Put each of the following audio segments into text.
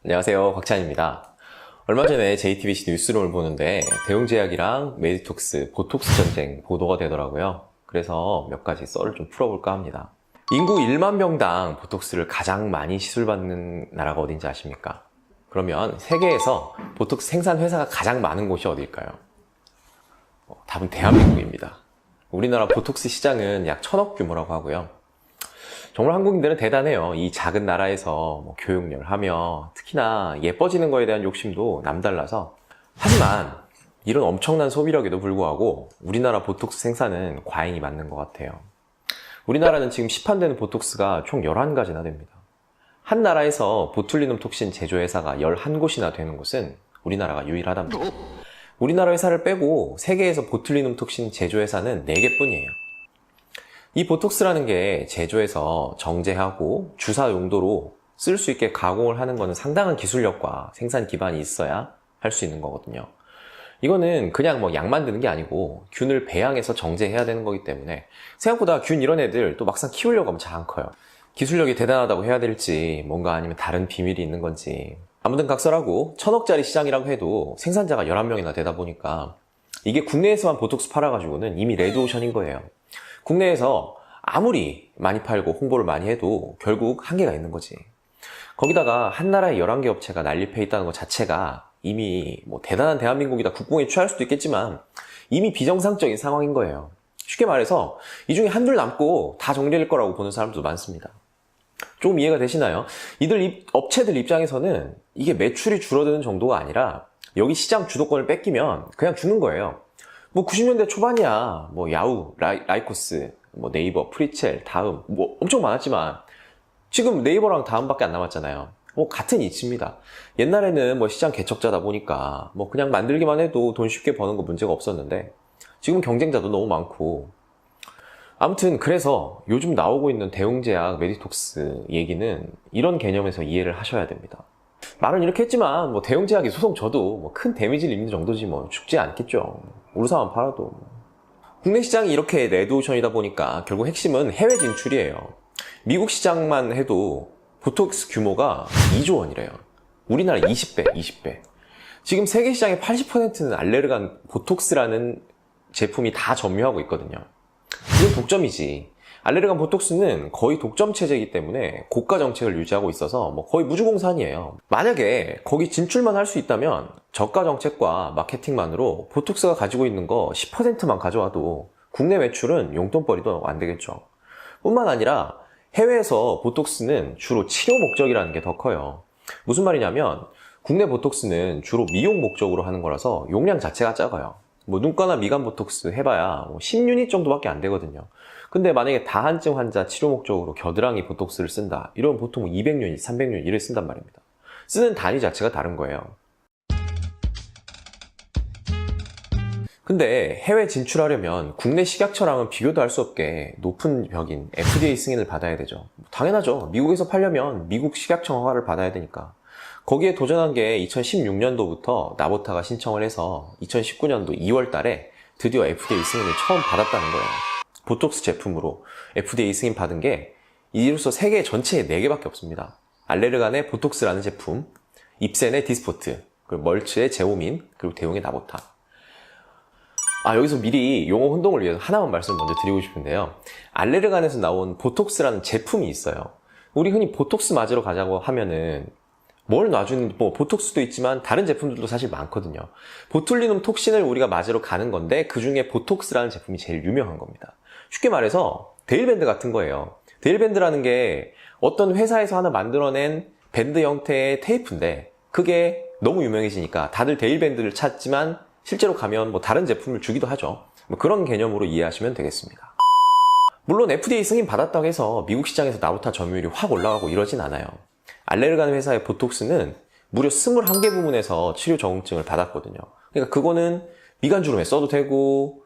안녕하세요, 곽찬입니다. 얼마 전에 JTBC 뉴스룸을 보는데 대웅제약이랑 메디톡스, 보톡스 전쟁 보도가 되더라고요. 그래서 몇 가지 썰을 좀 풀어볼까 합니다. 인구 1만 명당 보톡스를 가장 많이 시술받는 나라가 어딘지 아십니까? 그러면 세계에서 보톡스 생산 회사가 가장 많은 곳이 어딜까요? 답은 대한민국입니다. 우리나라 보톡스 시장은 약 1000억 규모라고 하고요. 정말 한국인들은 대단해요. 이 작은 나라에서 교육열 하며 특히나 예뻐지는 거에 대한 욕심도 남달라서. 하지만 이런 엄청난 소비력에도 불구하고 우리나라 보톡스 생산은 과잉이 맞는 것 같아요. 우리나라는 지금 시판되는 보톡스가 총 11가지나 됩니다. 한 나라에서 보툴리눔 톡신 제조회사가 11곳이나 되는 곳은 우리나라가 유일하답니다. 우리나라 회사를 빼고 세계에서 보툴리눔 톡신 제조회사는 4개뿐이에요. 이 보톡스라는 게 제조해서 정제하고 주사 용도로 쓸 수 있게 가공을 하는 거는 상당한 기술력과 생산 기반이 있어야 할 수 있는 거거든요. 이거는 그냥 약 만드는 게 아니고 균을 배양해서 정제해야 되는 거기 때문에 생각보다 균 이런 애들 또 막상 키우려고 하면 잘 안 커요. 기술력이 대단하다고 해야 될지 뭔가 아니면 다른 비밀이 있는 건지 아무튼 각설하고 1000억짜리 시장이라고 해도 생산자가 11명이나 되다 보니까 이게 국내에서만 보톡스 팔아가지고는 이미 레드오션인 거예요. 국내에서 아무리 많이 팔고 홍보를 많이 해도 결국 한계가 있는 거지. 거기다가 한 나라에 11개 업체가 난립해 있다는 것 자체가 이미 대단한 대한민국이다 국뽕에 취할 수도 있겠지만 이미 비정상적인 상황인 거예요. 쉽게 말해서 이 중에 한둘 남고 다 정리될 거라고 보는 사람도 많습니다. 조금 이해가 되시나요? 업체들 입장에서는 이게 매출이 줄어드는 정도가 아니라 여기 시장 주도권을 뺏기면 그냥 죽는 거예요. 90년대 초반이야. 야후, 라이코스, 네이버, 프리첼, 다음 엄청 많았지만 지금 네이버랑 다음밖에 안 남았잖아요. 같은 이치입니다. 옛날에는 시장 개척자다 보니까 그냥 만들기만 해도 돈 쉽게 버는 거 문제가 없었는데 지금 경쟁자도 너무 많고 아무튼 그래서 요즘 나오고 있는 대웅제약, 메디톡스 얘기는 이런 개념에서 이해를 하셔야 됩니다. 말은 이렇게 했지만 대웅제약이 소송 져도 큰 데미지를 입는 정도지 죽지 않겠죠. 우르사만 팔아도. 국내 시장이 이렇게 레드오션이다 보니까 결국 핵심은 해외 진출이에요. 미국 시장만 해도 보톡스 규모가 2조 원이래요. 우리나라 20배. 지금 세계 시장의 80%는 알레르간 보톡스라는 제품이 다 점유하고 있거든요. 이건 독점이지. 알레르간 보톡스는 거의 독점 체제이기 때문에 고가 정책을 유지하고 있어서 거의 무주공산이에요. 만약에 거기 진출만 할 수 있다면 저가 정책과 마케팅만으로 보톡스가 가지고 있는 거 10%만 가져와도 국내 매출은 용돈벌이도 안 되겠죠. 뿐만 아니라 해외에서 보톡스는 주로 치료 목적이라는 게 더 커요. 무슨 말이냐면 국내 보톡스는 주로 미용 목적으로 하는 거라서 용량 자체가 작아요. 눈가나 미간 보톡스 해봐야 10유닛 정도밖에 안 되거든요. 근데 만약에 다한증 환자 치료 목적으로 겨드랑이 보톡스를 쓴다. 이러면 보통 200유닛, 300유닛 이를 쓴단 말입니다. 쓰는 단위 자체가 다른 거예요. 근데 해외 진출하려면 국내 식약처랑은 비교도 할 수 없게 높은 벽인 FDA 승인을 받아야 되죠. 당연하죠. 미국에서 팔려면 미국 식약처 허가를 받아야 되니까. 거기에 도전한 게 2016년도부터 나보타가 신청을 해서 2019년도 2월 달에 드디어 FDA 승인을 처음 받았다는 거예요. 보톡스 제품으로 FDA 승인 받은 게 이로써 세계 전체에 4개밖에 없습니다. 알레르간의 보톡스라는 제품, 입센의 디스포트, 그리고 멀츠의 제오민, 그리고 대웅의 나보타. 여기서 미리 용어 혼동을 위해서 하나만 말씀을 먼저 드리고 싶은데요. 알레르간에서 나온 보톡스라는 제품이 있어요. 우리 흔히 보톡스 맞으러 가자고 하면은 뭘 놔주는, 보톡스도 있지만 다른 제품들도 사실 많거든요. 보툴리눔 톡신을 우리가 맞으러 가는 건데 그 중에 보톡스라는 제품이 제일 유명한 겁니다. 쉽게 말해서 데일밴드 같은 거예요. 데일밴드라는 게 어떤 회사에서 하나 만들어낸 밴드 형태의 테이프인데 그게 너무 유명해지니까 다들 데일밴드를 찾지만 실제로 가면 다른 제품을 주기도 하죠. 그런 개념으로 이해하시면 되겠습니다. 물론 FDA 승인 받았다고 해서 미국 시장에서 나보타 점유율이 확 올라가고 이러진 않아요. 알레르간 회사의 보톡스는 무려 21개 부문에서 치료 적응증을 받았거든요. 그러니까 그거는 미간주름에 써도 되고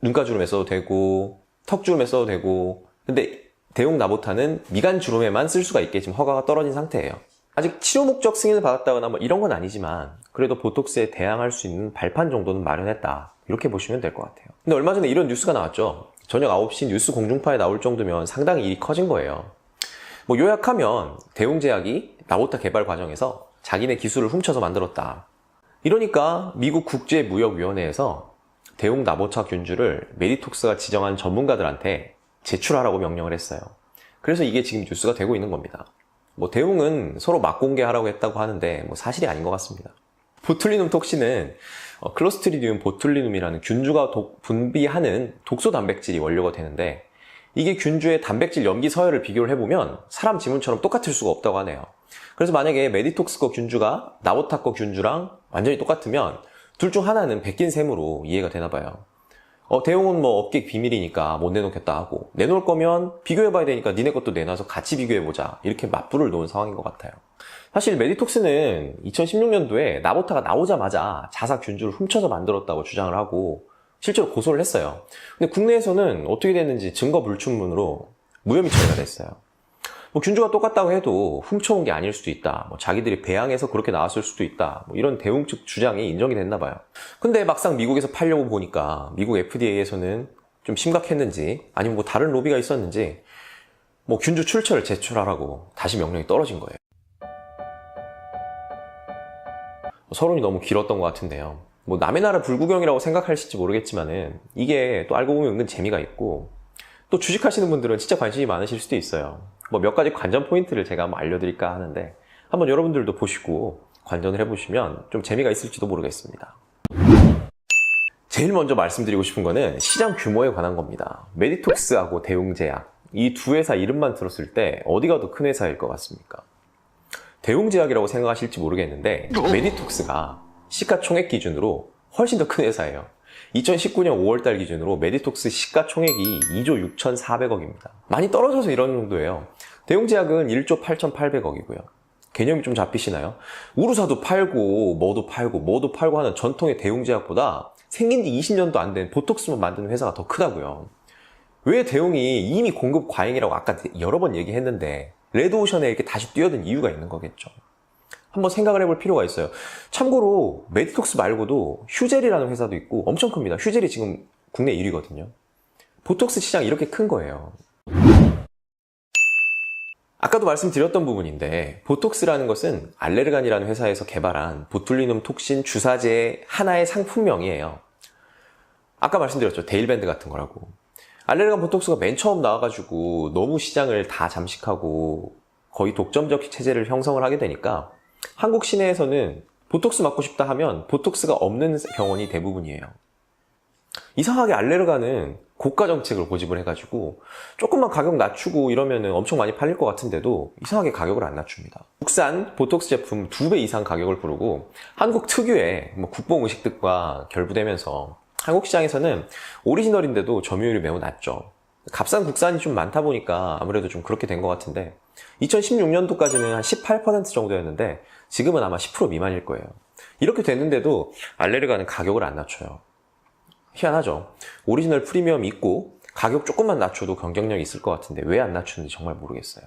눈가주름에 써도 되고 턱주름에 써도 되고 근데 대웅 나보타는 미간주름에만 쓸 수가 있게 지금 허가가 떨어진 상태예요. 아직 치료 목적 승인을 받았다거나 이런 건 아니지만 그래도 보톡스에 대항할 수 있는 발판 정도는 마련했다. 이렇게 보시면 될 것 같아요. 근데 얼마 전에 이런 뉴스가 나왔죠. 저녁 9시 뉴스 공중파에 나올 정도면 상당히 일이 커진 거예요. 요약하면 대웅제약이 나보타 개발 과정에서 자기네 기술을 훔쳐서 만들었다. 이러니까 미국 국제무역위원회에서 대웅 나보타 균주를 메디톡스가 지정한 전문가들한테 제출하라고 명령을 했어요. 그래서 이게 지금 뉴스가 되고 있는 겁니다. 대웅은 서로 맞공개하라고 했다고 하는데 사실이 아닌 것 같습니다. 보툴리눔 톡신은 클로스트리디움 보툴리눔이라는 균주가 분비하는 독소 단백질이 원료가 되는데, 이게 균주의 단백질 염기 서열을 비교를 해보면 사람 지문처럼 똑같을 수가 없다고 하네요. 그래서 만약에 메디톡스 거 균주가 나보타 거 균주랑 완전히 똑같으면 둘 중 하나는 베낀 셈으로 이해가 되나 봐요. 대웅은 업계 비밀이니까 못 내놓겠다 하고, 내놓을 거면 비교해봐야 되니까 니네 것도 내놔서 같이 비교해보자, 이렇게 맞불을 놓은 상황인 것 같아요. 사실 메디톡스는 2016년도에 나보타가 나오자마자 자사 균주를 훔쳐서 만들었다고 주장을 하고 실제로 고소를 했어요. 근데 국내에서는 어떻게 됐는지 증거 불충분으로 무혐의 처리가 됐어요. 균주가 똑같다고 해도 훔쳐온 게 아닐 수도 있다, 자기들이 배양해서 그렇게 나왔을 수도 있다, 이런 대웅 측 주장이 인정이 됐나 봐요. 근데 막상 미국에서 팔려고 보니까 미국 FDA에서는 좀 심각했는지 아니면 다른 로비가 있었는지 균주 출처를 제출하라고 다시 명령이 떨어진 거예요. 서론이 너무 길었던 것 같은데요. 남의 나라 불구경이라고 생각하실지 모르겠지만은 이게 또 알고 보면 은근 재미가 있고, 또 주식하시는 분들은 진짜 관심이 많으실 수도 있어요. 몇 가지 관전 포인트를 제가 한번 알려드릴까 하는데, 한번 여러분들도 보시고 관전을 해보시면 좀 재미가 있을지도 모르겠습니다. 제일 먼저 말씀드리고 싶은 거는 시장 규모에 관한 겁니다. 메디톡스하고 대웅제약, 이 두 회사 이름만 들었을 때 어디가 더 큰 회사일 것 같습니까? 대웅제약이라고 생각하실지 모르겠는데 메디톡스가 시가총액 기준으로 훨씬 더 큰 회사예요. 2019년 5월달 기준으로 메디톡스 시가총액이 2조 6,400억입니다. 많이 떨어져서 이런 정도예요. 대웅제약은 1조 8,800억이고요. 개념이 좀 잡히시나요? 우루사도 팔고 뭐도 팔고 하는 전통의 대웅제약보다 생긴 지 20년도 안 된 보톡스만 만드는 회사가 더 크다고요. 왜 대웅이 이미 공급 과잉이라고 아까 여러 번 얘기했는데 레드오션에 이렇게 다시 뛰어든 이유가 있는 거겠죠. 한번 생각을 해볼 필요가 있어요. 참고로 메디톡스 말고도 휴젤이라는 회사도 있고 엄청 큽니다. 휴젤이 지금 국내 1위거든요. 보톡스 시장이 이렇게 큰 거예요. 아까도 말씀드렸던 부분인데, 보톡스라는 것은 알레르간이라는 회사에서 개발한 보툴리눔 톡신 주사제의 하나의 상품명이에요. 아까 말씀드렸죠. 데일밴드 같은 거라고. 알레르간 보톡스가 맨 처음 나와가지고 너무 시장을 다 잠식하고 거의 독점적 체제를 형성을 하게 되니까 한국 시내에서는 보톡스 맞고 싶다 하면 보톡스가 없는 병원이 대부분이에요. 이상하게 알레르간은 고가 정책을 고집을 해가지고 조금만 가격 낮추고 이러면 엄청 많이 팔릴 것 같은데도 이상하게 가격을 안 낮춥니다. 국산 보톡스 제품 2배 이상 가격을 부르고 한국 특유의 국뽕 의식들과 결부되면서 한국 시장에서는 오리지널인데도 점유율이 매우 낮죠. 값싼 국산이 좀 많다 보니까 아무래도 좀 그렇게 된 것 같은데, 2016년도까지는 한 18% 정도였는데 지금은 아마 10% 미만일 거예요. 이렇게 됐는데도 알레르간은 가격을 안 낮춰요. 희한하죠. 오리지널 프리미엄 있고 가격 조금만 낮춰도 경쟁력이 있을 것 같은데 왜 안 낮추는지 정말 모르겠어요.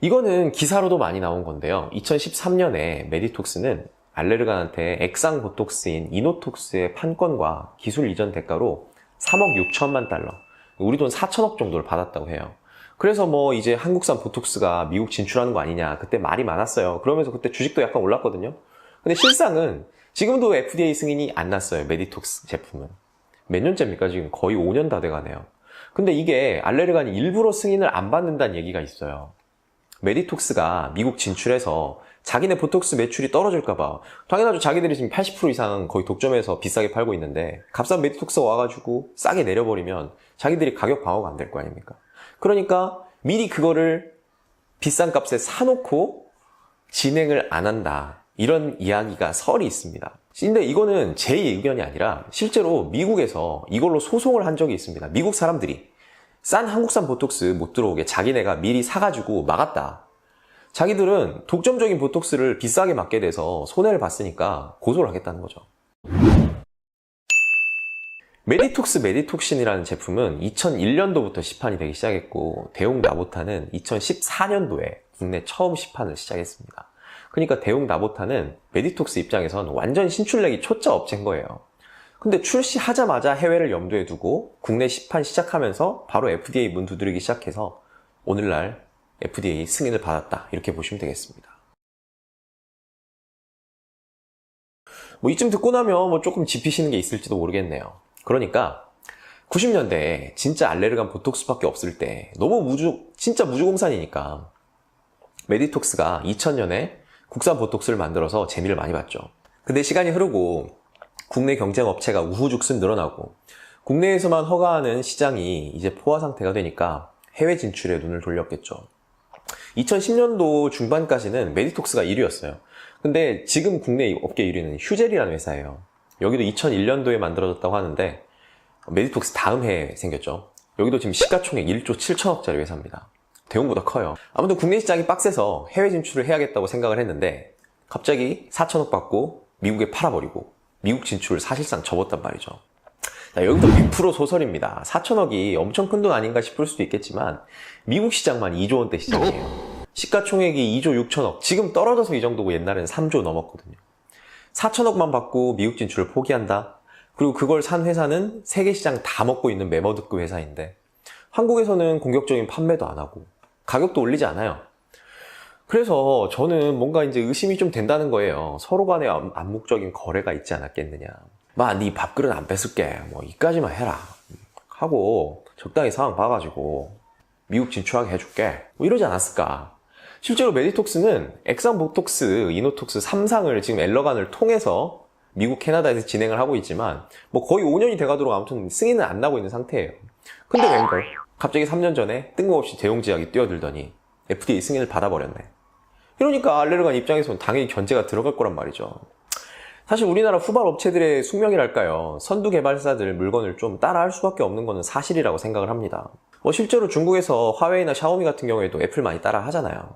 이거는 기사로도 많이 나온 건데요. 2013년에 메디톡스는 알레르간한테 액상 보톡스인 이노톡스의 판권과 기술 이전 대가로 3억 6천만 달러, 우리 돈 4천억 정도를 받았다고 해요. 그래서 이제 한국산 보톡스가 미국 진출하는 거 아니냐, 그때 말이 많았어요. 그러면서 그때 주식도 약간 올랐거든요. 근데 실상은 지금도 FDA 승인이 안 났어요. 메디톡스 제품은. 몇 년째입니까? 지금 거의 5년 다 돼가네요. 근데 이게 알레르간이 일부러 승인을 안 받는다는 얘기가 있어요. 메디톡스가 미국 진출해서 자기네 보톡스 매출이 떨어질까봐. 당연하죠. 자기들이 지금 80% 이상 거의 독점해서 비싸게 팔고 있는데 값싼 메디톡스가 와가지고 싸게 내려버리면 자기들이 가격 방어가 안 될 거 아닙니까? 그러니까 미리 그거를 비싼 값에 사놓고 진행을 안 한다, 이런 이야기가 설이 있습니다. 근데 이거는 제 의견이 아니라 실제로 미국에서 이걸로 소송을 한 적이 있습니다. 미국 사람들이 싼 한국산 보톡스 못 들어오게 자기네가 미리 사가지고 막았다. 자기들은 독점적인 보톡스를 비싸게 맞게 돼서 손해를 봤으니까 고소를 하겠다는 거죠. 메디톡스 메디톡신이라는 제품은 2001년도부터 시판이 되기 시작했고, 대웅 나보타는 2014년도에 국내 처음 시판을 시작했습니다. 그러니까 대웅 나보타는 메디톡스 입장에선 완전 신출내기 초짜 업체인 거예요. 근데 출시하자마자 해외를 염두에 두고 국내 시판 시작하면서 바로 FDA 문 두드리기 시작해서 오늘날 FDA 승인을 받았다. 이렇게 보시면 되겠습니다. 이쯤 듣고 나면 조금 짚히시는 게 있을지도 모르겠네요. 그러니까 90년대에 진짜 알레르간 보톡스밖에 없을 때 너무 진짜 무주공산이니까 메디톡스가 2000년에 국산 보톡스를 만들어서 재미를 많이 봤죠. 근데 시간이 흐르고 국내 경쟁 업체가 우후죽순 늘어나고 국내에서만 허가하는 시장이 이제 포화 상태가 되니까 해외 진출에 눈을 돌렸겠죠. 2010년도 중반까지는 메디톡스가 1위였어요. 근데 지금 국내 업계 1위는 휴젤이라는 회사예요. 여기도 2001년도에 만들어졌다고 하는데 메디톡스 다음 해에 생겼죠. 여기도 지금 시가총액 1조 7천억짜리 회사입니다. 대웅보다 커요. 아무튼 국내 시장이 빡세서 해외 진출을 해야겠다고 생각을 했는데 갑자기 4천억 받고 미국에 팔아버리고 미국 진출을 사실상 접었단 말이죠. 자, 여기도 100% 소설입니다. 4천억이 엄청 큰 돈 아닌가 싶을 수도 있겠지만 미국 시장만 2조 원대 시장이에요. 시가총액이 2조 6천억, 지금 떨어져서 이 정도고 옛날에는 3조 넘었거든요. 4천억만 받고 미국 진출을 포기한다? 그리고 그걸 산 회사는 세계 시장 다 먹고 있는 매머드급 회사인데 한국에서는 공격적인 판매도 안 하고 가격도 올리지 않아요. 그래서 저는 뭔가 이제 의심이 좀 된다는 거예요. 서로 간에 암묵적인 거래가 있지 않았겠느냐. 네 밥그릇 안 뺏을게. 이까지만 해라. 하고 적당히 상황 봐가지고 미국 진출하게 해줄게. 이러지 않았을까. 실제로 메디톡스는 액상 보톡스, 이노톡스 3상을 지금 엘러간을 통해서 미국, 캐나다에서 진행을 하고 있지만 거의 5년이 돼가도록 아무튼 승인은 안 나고 있는 상태예요. 근데 웬걸? 갑자기 3년 전에 뜬금없이 대웅제약이 뛰어들더니 FDA 승인을 받아버렸네. 이러니까 알레르간 입장에서는 당연히 견제가 들어갈 거란 말이죠. 사실 우리나라 후발 업체들의 숙명이랄까요. 선두 개발사들 물건을 좀 따라할 수밖에 없는 거는 사실이라고 생각을 합니다. 실제로 중국에서 화웨이나 샤오미 같은 경우에도 애플 많이 따라 하잖아요.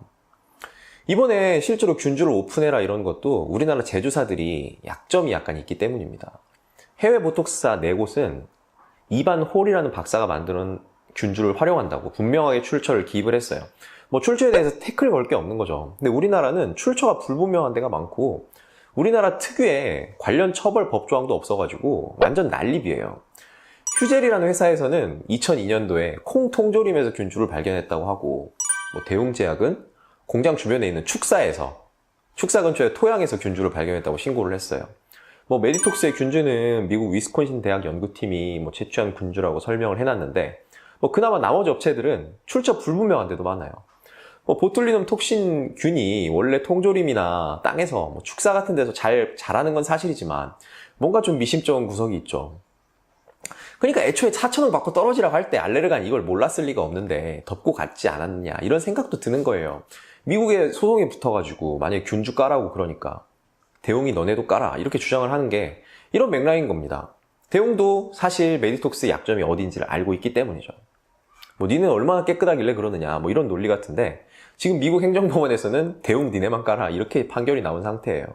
이번에 실제로 균주를 오픈해라 이런 것도 우리나라 제조사들이 약점이 약간 있기 때문입니다. 해외 보톡스사 4곳은 이반 홀이라는 박사가 만드는 균주를 활용한다고 분명하게 출처를 기입을 했어요. 출처에 대해서 태클을 걸 게 없는 거죠. 근데 우리나라는 출처가 불분명한 데가 많고 우리나라 특유의 관련 처벌 법조항도 없어가지고 완전 난립이에요. 휴젤이라는 회사에서는 2002년도에 콩 통조림에서 균주를 발견했다고 하고 대웅제약은 공장 주변에 있는 축사 근처의 토양에서 균주를 발견했다고 신고를 했어요. 메디톡스의 균주는 미국 위스콘신 대학 연구팀이 채취한 균주라고 설명을 해놨는데 그나마 나머지 업체들은 출처 불분명한 데도 많아요. 보툴리눔 톡신균이 원래 통조림이나 땅에서 축사 같은 데서 잘 자라는 건 사실이지만 뭔가 좀 미심쩍은 구석이 있죠. 그러니까 애초에 4천원 받고 떨어지라고 할 때 알레르간 이걸 몰랐을 리가 없는데 덮고 갔지 않았느냐 이런 생각도 드는 거예요. 미국에 소송이 붙어가지고 만약에 균주 까라고 그러니까 대웅이 너네도 까라 이렇게 주장을 하는 게 이런 맥락인 겁니다. 대웅도 사실 메디톡스의 약점이 어디인지를 알고 있기 때문이죠. 니는 얼마나 깨끗하길래 그러느냐 이런 논리 같은데 지금 미국 행정법원에서는 대웅 니네만 까라 이렇게 판결이 나온 상태예요.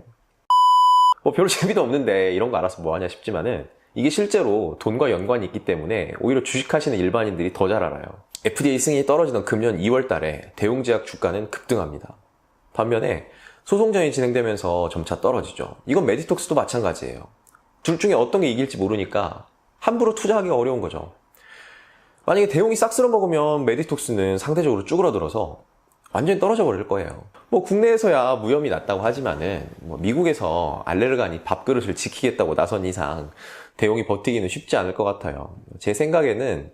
별로 재미도 없는데 이런 거 알아서 뭐하냐 싶지만은 이게 실제로 돈과 연관이 있기 때문에 오히려 주식하시는 일반인들이 더 잘 알아요. FDA 승인이 떨어지던 금년 2월 달에 대웅제약 주가는 급등합니다. 반면에 소송전이 진행되면서 점차 떨어지죠. 이건 메디톡스도 마찬가지예요. 둘 중에 어떤 게 이길지 모르니까 함부로 투자하기가 어려운 거죠. 만약에 대웅이 싹 쓸어 먹으면 메디톡스는 상대적으로 쭈그러들어서 완전히 떨어져 버릴 거예요. 국내에서야 무혐의 났다고 하지만은 미국에서 알레르간이 밥그릇을 지키겠다고 나선 이상 대웅이 버티기는 쉽지 않을 것 같아요. 제 생각에는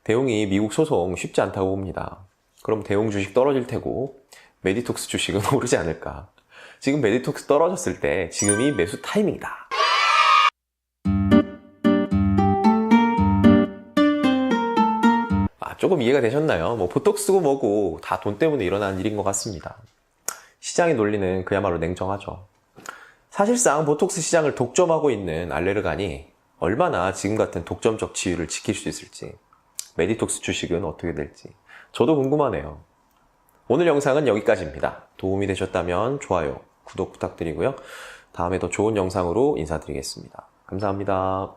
대웅이 미국 소송 쉽지 않다고 봅니다. 그럼 대웅 주식 떨어질 테고 메디톡스 주식은 오르지 않을까. 지금 메디톡스 떨어졌을 때 지금이 매수 타이밍이다. 조금 이해가 되셨나요? 보톡스고 뭐고 다 돈 때문에 일어나는 일인 것 같습니다. 시장의 논리는 그야말로 냉정하죠. 사실상 보톡스 시장을 독점하고 있는 알레르간이 얼마나 지금 같은 독점적 지위를 지킬 수 있을지, 메디톡스 주식은 어떻게 될지 저도 궁금하네요. 오늘 영상은 여기까지입니다. 도움이 되셨다면 좋아요, 구독 부탁드리고요. 다음에 더 좋은 영상으로 인사드리겠습니다. 감사합니다.